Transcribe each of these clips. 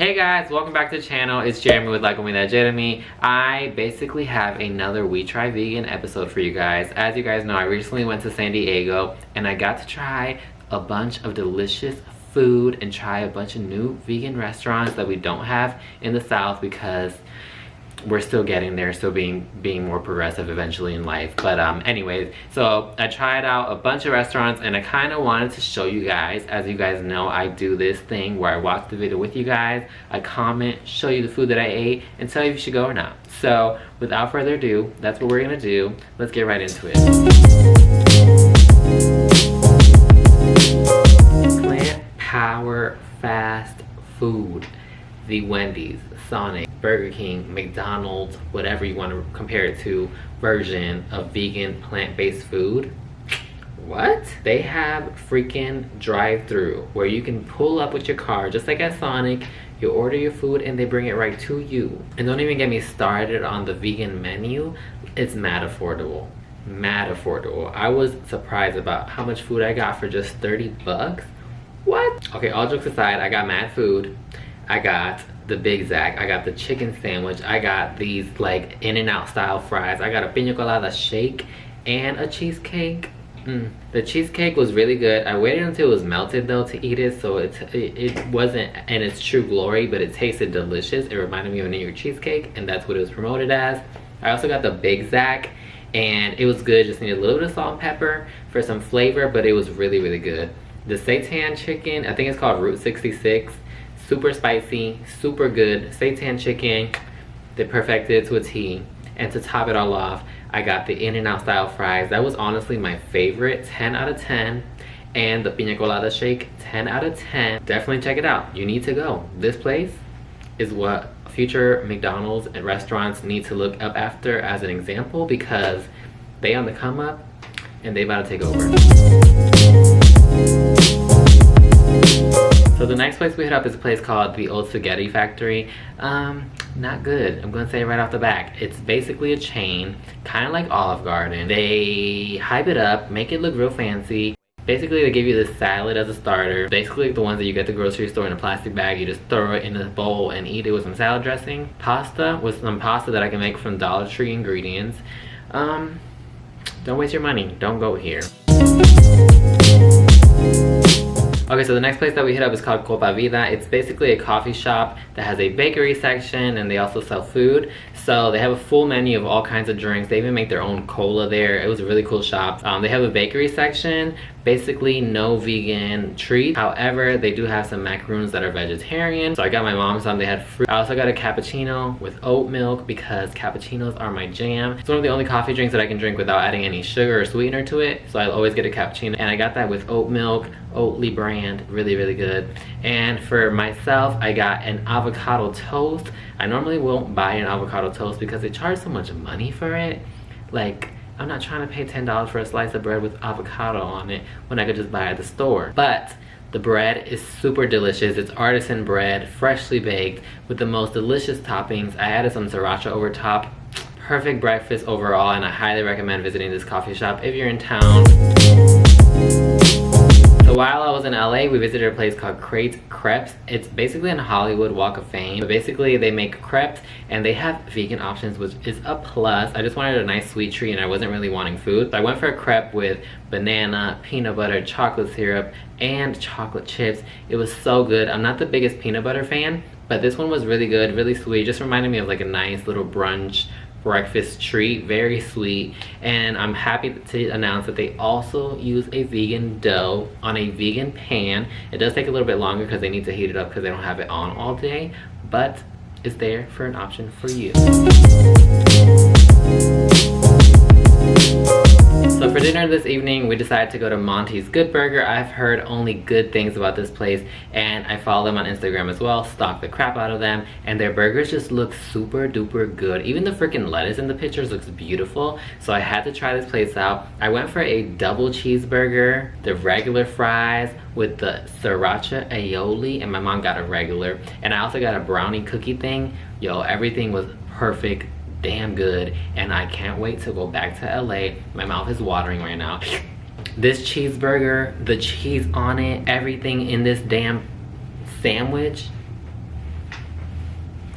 Hey guys, welcome back to the channel. It's Jeremy with lacomidadejeremie. I basically have another We Try Vegan episode for you guys. As you guys know, I recently went to San Diego and I got to try a bunch of delicious food and try a bunch of new vegan restaurants that we don't have in the South because we're still getting there, still being more progressive eventually in life. But anyways, so I tried out a bunch of restaurants and I kind of wanted to show you guys. As you guys know, I do this thing where I watch the video with you guys, I comment, show you the food that I ate, and tell you if you should go or not. So without further ado, that's what we're gonna do. Let's get right into it. Plant power fast food. The Wendy's, Sonic, Burger King, McDonald's, whatever you want to compare it to, version of vegan plant-based food. What? They have freaking drive-through where you can pull up with your car just like at Sonic. You order your food and they bring it right to you. And don't even get me started on the vegan menu. It's mad affordable. Mad affordable. I was surprised about how much food I got for just 30 bucks. What? Okay, all jokes aside, I got mad food. I got the Big Zac, I got the chicken sandwich, I got these like In-N-Out style fries, I got a Pina Colada shake, and a cheesecake. The cheesecake was really good. I waited until it was melted though to eat it, so it wasn't in its true glory, but it tasted delicious. It reminded me of a New York cheesecake, and that's what it was promoted as. I also got the Big Zac, and it was good, just needed a little bit of salt and pepper for some flavor, but it was really, really good. The seitan chicken, I think it's called Route 66. Super spicy, super good seitan chicken. They perfected it to a T. And to top it all off, I got the In-N-Out style fries. That was honestly my favorite, 10 out of 10. And the Pina Colada shake, 10 out of 10. Definitely check it out. You need to go. This place is what future McDonald's and restaurants need to look up after as an example, because they on the come up and they about to take over. So the next place we hit up is a place called the Old Spaghetti Factory. Not good. I'm gonna say right off the back. It's basically a chain, kind of like Olive Garden. They hype it up, make it look real fancy. Basically, they give you this salad as a starter. Basically, like the ones that you get at the grocery store in a plastic bag. You just throw it in a bowl and eat it with some salad dressing. Pasta with some pasta that I can make from Dollar Tree ingredients. Don't waste your money. Don't go here. Okay, so the next place that we hit up is called Copa Vida. It's basically a coffee shop that has a bakery section, and they also sell food. So they have a full menu of all kinds of drinks. They even make their own cola there. It was a really cool shop. They have a bakery section, basically no vegan treats. However, they do have some macaroons that are vegetarian. So I got my mom some. They had fruit. I also got a cappuccino with oat milk because cappuccinos are my jam. It's one of the only coffee drinks that I can drink without adding any sugar or sweetener to it. So I always get a cappuccino, and I got that with oat milk. Oatly brand, really, really good. And for myself, I got an avocado toast. I normally won't buy an avocado toast because they charge so much money for it. Like, I'm not trying to pay $10 for a slice of bread with avocado on it when I could just buy it at the store. But the bread is super delicious. It's artisan bread, freshly baked, with the most delicious toppings. I added some sriracha over top. Perfect breakfast overall, and I highly recommend visiting this coffee shop if you're in town. So while I was in LA, we visited a place called Crepes. It's basically in Hollywood Walk of Fame. But basically, they make crepes and they have vegan options, which is a plus. I just wanted a nice sweet treat and I wasn't really wanting food. So I went for a crepe with banana, peanut butter, chocolate syrup, and chocolate chips. It was so good. I'm not the biggest peanut butter fan, but this one was really good, really sweet. Just reminded me of like a nice little brunch breakfast treat, very sweet. And I'm happy to announce that they also use a vegan dough on a vegan pan. It does take a little bit longer because they need to heat it up because they don't have it on all day, but it's there for an option for you. So for dinner this evening, we decided to go to Monty's Good Burger. I've heard only good things about this place, and I follow them on Instagram as well, stalk the crap out of them, and their burgers just look super duper good. Even the freaking lettuce in the pictures looks beautiful, so I had to try this place out. I went for a double cheeseburger, the regular fries with the sriracha aioli, and my mom got a regular, and I also got a brownie cookie thing. Yo, everything was perfect, damn good, and I can't wait to go back to LA. My mouth is watering right now. This cheeseburger, the cheese on it, everything in this damn sandwich,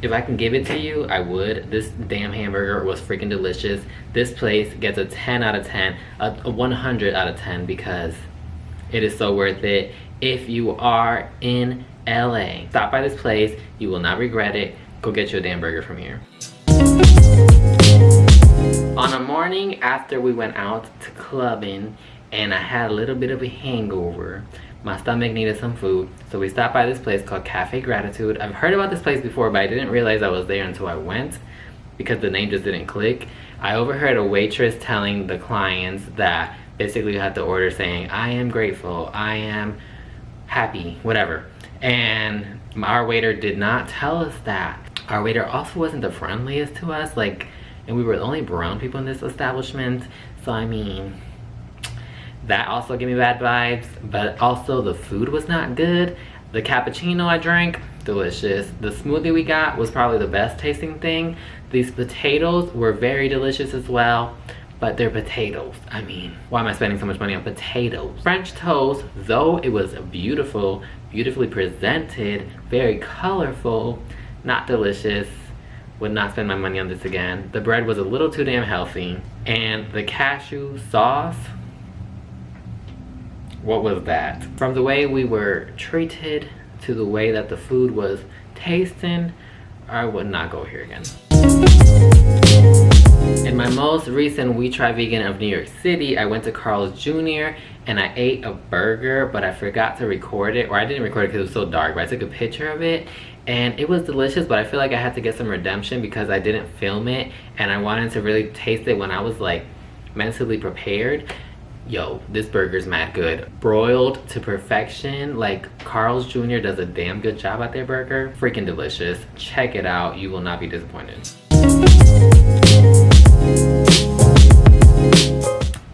If I can give it to you, I would. This damn hamburger was freaking delicious. This place gets a 10 out of 10, a 100 out of 10 because it is so worth it. If you are in LA, stop by this place. You will not regret it. Go get you a damn burger from here. On a morning after we went out to clubbing and I had a little bit of a hangover, my stomach needed some food, so we stopped by this place called Cafe Gratitude. I've heard about this place before, but I didn't realize I was there until I went because the name just didn't click. I overheard a waitress telling the clients that basically you have to order saying, I am grateful, I am happy, whatever. And our waiter did not tell us that. Our waiter also wasn't the friendliest to us, like, and we were the only brown people in this establishment, so I mean, that also gave me bad vibes. But also the food was not good. The cappuccino I drank, delicious. The smoothie we got was probably the best tasting thing. These potatoes were very delicious as well, but they're potatoes. I mean, why am I spending so much money on potatoes? French toast, though it was beautiful, beautifully presented, very colorful, not delicious. Would not spend my money on this again. The bread was a little too damn healthy. And the cashew sauce, what was that? From the way we were treated to the way that the food was tasting, I would not go here again. In my most recent We Try Vegan of New York City, I went to Carl's Jr. and I ate a burger, but I forgot to record it, or I didn't record it because it was so dark, but I took a picture of it and it was delicious, but I feel like I had to get some redemption because I didn't film it and I wanted to really taste it when I was like mentally prepared. Yo, this burger's mad good. Broiled to perfection. Like, Carl's Jr. does a damn good job at their burger. Freaking delicious. Check it out. You will not be disappointed.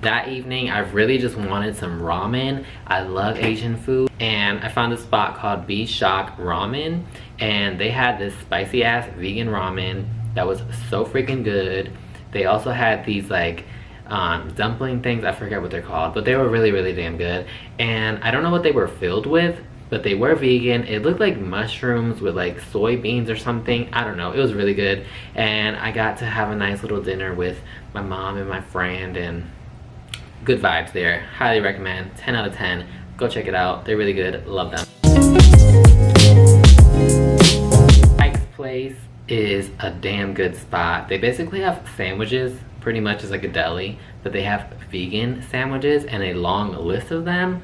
That evening, I really just wanted some ramen. I love Asian food. And I found a spot called Be Shock Ramen. And they had this spicy ass vegan ramen that was so freaking good. They also had these like dumpling things, I forget what they're called, but they were really, really damn good. And I don't know what they were filled with, but they were vegan. It looked like mushrooms with like soybeans or something. I don't know. It was really good. And I got to have a nice little dinner with my mom and my friend, and good vibes there. Highly recommend. 10 out of 10. Go check it out. They're really good. Love them. Ike's Place is a damn good spot. They basically have sandwiches, pretty much as like a deli, but they have vegan sandwiches and a long list of them.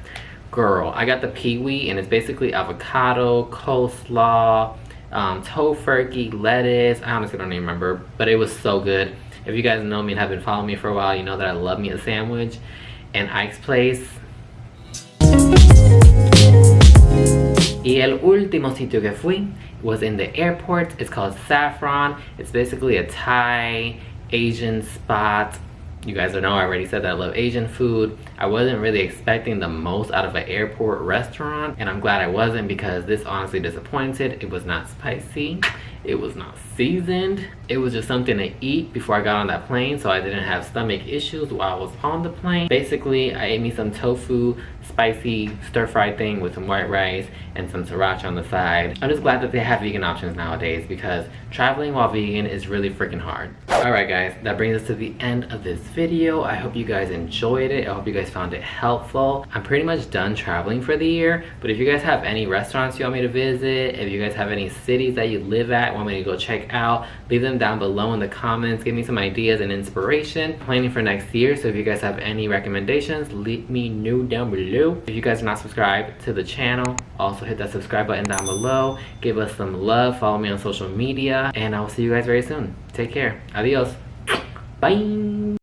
Girl, I got the peewee and it's basically avocado, coleslaw, tofurkey, lettuce. I honestly don't even remember, but it was so good. If you guys know me and have been following me for a while, you know that I love me a sandwich. And Ike's Place. Y el último sitio que fui was in the airport. It's called Saffron. It's basically a Thai Asian spot. You guys know I already said that I love Asian food. I wasn't really expecting the most out of an airport restaurant, and I'm glad I wasn't because this honestly disappointed. It was not spicy. It was not seasoned. It was just something to eat before I got on that plane, so I didn't have stomach issues while I was on the plane. Basically, I ate me some tofu, spicy stir-fried thing with some white rice and some sriracha on the side. I'm just glad that they have vegan options nowadays because traveling while vegan is really freaking hard. Alright guys, that brings us to the end of this video. I hope you guys enjoyed it. I hope you guys found it helpful. I'm pretty much done traveling for the year, but if you guys have any restaurants you want me to visit, if you guys have any cities that you live at, want me to go check out, leave them down below in the comments. Give me some ideas and inspiration. Planning for next year, so if you guys have any recommendations, let me know down below. If you guys are not subscribed to the channel, also hit that subscribe button down below. Give us some love. Follow me on social media, and I will see you guys very soon. Take care. Adios. Bye.